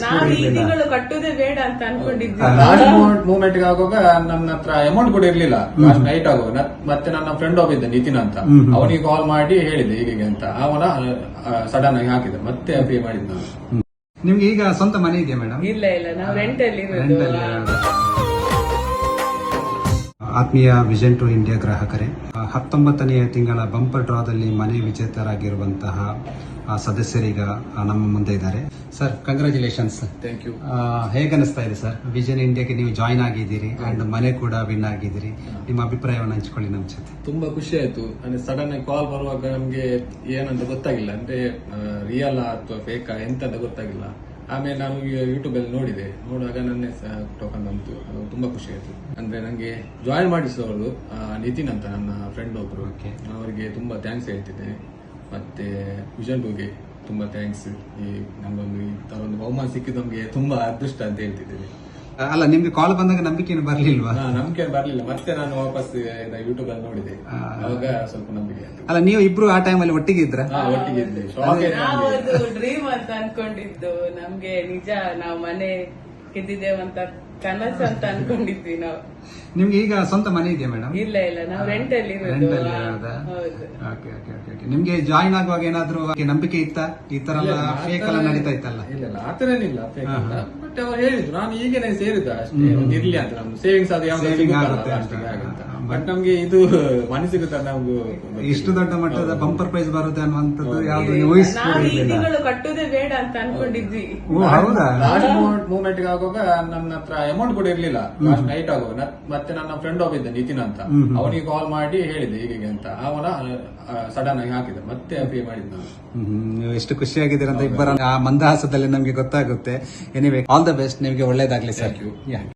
ನಾವು ಈ ತಿಂಗಳು ಕಟ್ಟುದೇ ಬೇಡ ಅಂತ ಅನ್ಕೊಂಡಿದ್ವಿ. ಲಾಸ್ಟ್ ಮೂಮೆಂಟ್ ಗೆ ಆಗುವಾಗ ನನ್ನ ಹತ್ರ ಅಮೌಂಟ್ ಕೂಡ ಇರ್ಲಿಲ್ಲ. ಲಾಸ್ಟ್ ನೈಟ್ ಆಗುವಾಗ ಮತ್ತೆ ನನ್ನ ಫ್ರೆಂಡ್ ಒಬ್ಬಿದ್ದ ನಿತಿನ್ ಅಂತ, ಅವನಿಗೆ ಕಾಲ್ ಮಾಡಿ ಹೇಳಿದೆ ಹೀಗೆ ಅಂತ. ಅವನ ಸಡನ್ ಆಗಿ ಹಾಕಿದ, ಮತ್ತೆ ಪೇ ಮಾಡಿದ್ ನಾನು. ನಿಮ್ಗೆ ಈಗ ಸ್ವಂತ ಮನೆ ಇದೆಯಾ ಮೇಡಮ್? ಇಲ್ಲ ನಾವು ರೆಂಟ್ ಅಲ್ಲಿ ಇರೋದು. ಆತ್ಮೀಯ ವಿಷನ್ ಟು ಇಂಡಿಯಾ ಗ್ರಾಹಕರೇ, 19ನೇ ತಿಂಗಳ ಬಂಪರ್ ಡ್ರಾದಲ್ಲಿ ಮನೆ ವಿಜೇತರಾಗಿರುವಂತಹ ಸದಸ್ಯರೀಗ ನಮ್ಮ ಮುಂದೆ ಇದ್ದಾರೆ. Sir, congratulations. Thank you. ಹೇಗನ್ನಿಸ್ತಾ ಇದೆ ಸರ್, ವಿಷನ್ ಇಂಡಿಯಾಗೆ ನೀವು ಜಾಯ್ನ್ ಆಗಿದ್ದೀರಿ ಅಂಡ್ ಮನೆ ಕೂಡ ವಿನ್ ಆಗಿದ್ದೀರಿ? ನಿಮ್ಮ ಅಭಿಪ್ರಾಯವನ್ನು ಹಂಚ್ಕೊಳ್ಳಿ ನಮ್ಮ ಜೊತೆ. ತುಂಬಾ ಖುಷಿ ಆಯ್ತು. ಅಂದ್ರೆ ಸಡನ್ ಆಗಿ ಕಾಲ್ ಬರುವಾಗ ನಮ್ಗೆ ಏನಂತ ಗೊತ್ತಾಗಿಲ್ಲ, ಅಂದ್ರೆ ರಿಯಲ್ ಅಥವಾ ಫೇಕ್ ಎಂತ ಅಂತ ಗೊತ್ತಾಗಿಲ್ಲ. ಆಮೇಲೆ ನಾನು ಯೂಟ್ಯೂಬ್ ಅಲ್ಲಿ ನೋಡುವಾಗ ನನ್ನ ಟೋಕನ್ ಬಂತು. ಅದು ತುಂಬಾ ಖುಷಿ ಆಯ್ತು. ಅಂದ್ರೆ ನಂಗೆ ಜಾಯಿನ್ ಮಾಡಿಸಿದವರು ನಿತಿನ್ ಅಂತ ನನ್ನ ಫ್ರೆಂಡ್ ಒಬ್ರು, ಅವರಿಗೆ ತುಂಬಾ ಥ್ಯಾಂಕ್ಸ್ ಹೇಳ್ತಿದ್ದೇನೆ. ಮತ್ತೆ ವಿಷನ್ ಟೂಗೆ ತುಂಬಾ ಥ್ಯಾಂಕ್ಸ್. ಈ ನಮ್ಗೊಂದು ಈ ತರ ಒಂದು ಬಹುಮಾನ ಸಿಕ್ಕಿದ್ದು ನಮ್ಗೆ ತುಂಬಾ ಅದೃಷ್ಟ ಅಂತ ಹೇಳ್ತಿದ್ದೇನೆ. ಅಲ್ಲ, ನಿಮ್ಗೆ ಕಾಲ್ ಬಂದಾಗ ನಂಬಿಕೆ ಬರ್ಲಿಲ್ವಾ? ನಂಬಿಕೆ ಬರ್ಲಿಲ್ಲ. ಮತ್ತೆ ನಾನು ವಾಪಸ್ ಯೂಟ್ಯೂಬ್ ಅಲ್ಲಿ ನೋಡಿದೆ, ಅವಾಗ ಸ್ವಲ್ಪ ನಂಬಿಕೆ. ಅಲ್ಲ, ನೀವು ಇಬ್ರು ಆ ಟೈಮಲ್ಲಿ ಒಟ್ಟಿಗೆ ಇದ್ರ? ಒಟ್ಟಿಗೆ ಇದ್ದೆ. ನಾವು ಡ್ರೀಮ್ ಅಂತ ಅನ್ಕೊಂಡಿದ್ದು, ನಮ್ಗೆ ನಿಜ ನಾವು ಮನೆ ಗೆದ್ದಿದ್ದೇವಂತ ಕನಸು ಅಂತ ಅನ್ಕೊಂಡಿದ್ವಿ ನಾವು. ನಿಮ್ಗೆ ಈಗ ಸ್ವಂತ ಮನೆ ಇದೆಯಾ ಮೇಡಮ್? ಇಲ್ಲ ನಾವು ರೆಂಟ್ ಅಲ್ಲಿ ಇರೋದು. ನಿಮ್ಗೆ ಜಾಯಿನ್ ಆಗುವಾಗ ಏನಾದ್ರು ನಂಬಿಕೆ ಇತ್ತ? ಈ ತರ ಫೇಕ್ ಎಲ್ಲ ನಡೀತಾ ಇತ್ತಲ್ಲ? ಇಲ್ಲ ಆತರೇನಿಲ್ಲ, ಫೇಕ್ ಅಂತ. ಬಟ್ ಅವ್ರು ಹೇಳಿದ್ರು, ನಾನು ಈಗೇನೆ ಸೇರಿದ ಅಷ್ಟೇ, ಒಂದು ಇರ್ಲಿ ಅಂತ. ನಮ್ದು ಸೇವಿಂಗ್ಸ್ ಅದು ಯಾವ್ದು ಬಟ್ ನಮ್ಗೆ ಇದು ಮನೆ ಸಿಗುತ್ತ. ನಮ್ಗೆ ಇಷ್ಟು ದೊಡ್ಡ ಮಟ್ಟದ ಬಂಪರ್ ಪ್ರೈಸ್ ಬರುತ್ತೆ ಅನ್ನುವಂಥದ್ದು ಯಾವ್ದು ನಾವು ಈ ತಿಂಗಳು ಕಟ್ಟುದೇ ಬೇಡ ಅಂತ ಅನ್ಕೊಂಡಿದ್ವಿ. ಹೌದಾ? ಲಾಸ್ಟ್ ಮೂಮೆಂಟ್ ಗೆ ಆಗುವಾಗ ನನ್ನ ಹತ್ರ ಅಮೌಂಟ್ ಕೂಡ ಇರ್ಲಿಲ್ಲ. ಲಾಸ್ಟ್ ನೈಟ್ ಆಗುವಾಗ ಮತ್ತೆ ನನ್ನ ಫ್ರೆಂಡ್ ಒಬ್ಬಿದ್ದ ನಿತಿನ್ ಅಂತ, ಅವನಿಗೆ ಕಾಲ್ ಮಾಡಿ ಹೇಳಿದೆ ಹೀಗೆ ಅಂತ. ಅವನ ಸಡನ್ ಆಗಿ ಹಾಕಿದ, ಮತ್ತೆ ಪೇ ಮಾಡಿದ್ ನಾನು. ನೀವು ಎಷ್ಟು ಖುಷಿಯಾಗಿದ್ದೀರ ಅಂತ ಇಬ್ಬರ ಆ ಮಂದಹಾಸದಲ್ಲಿ ನಮ್ಗೆ ಗೊತ್ತಾಗುತ್ತೆ. ಎನಿವೇ, ಆಲ್ ದ ಬೆಸ್ಟ್, ನಿಮ್ಗೆ ಒಳ್ಳೇದಾಗ್ಲಿ ಸರ್.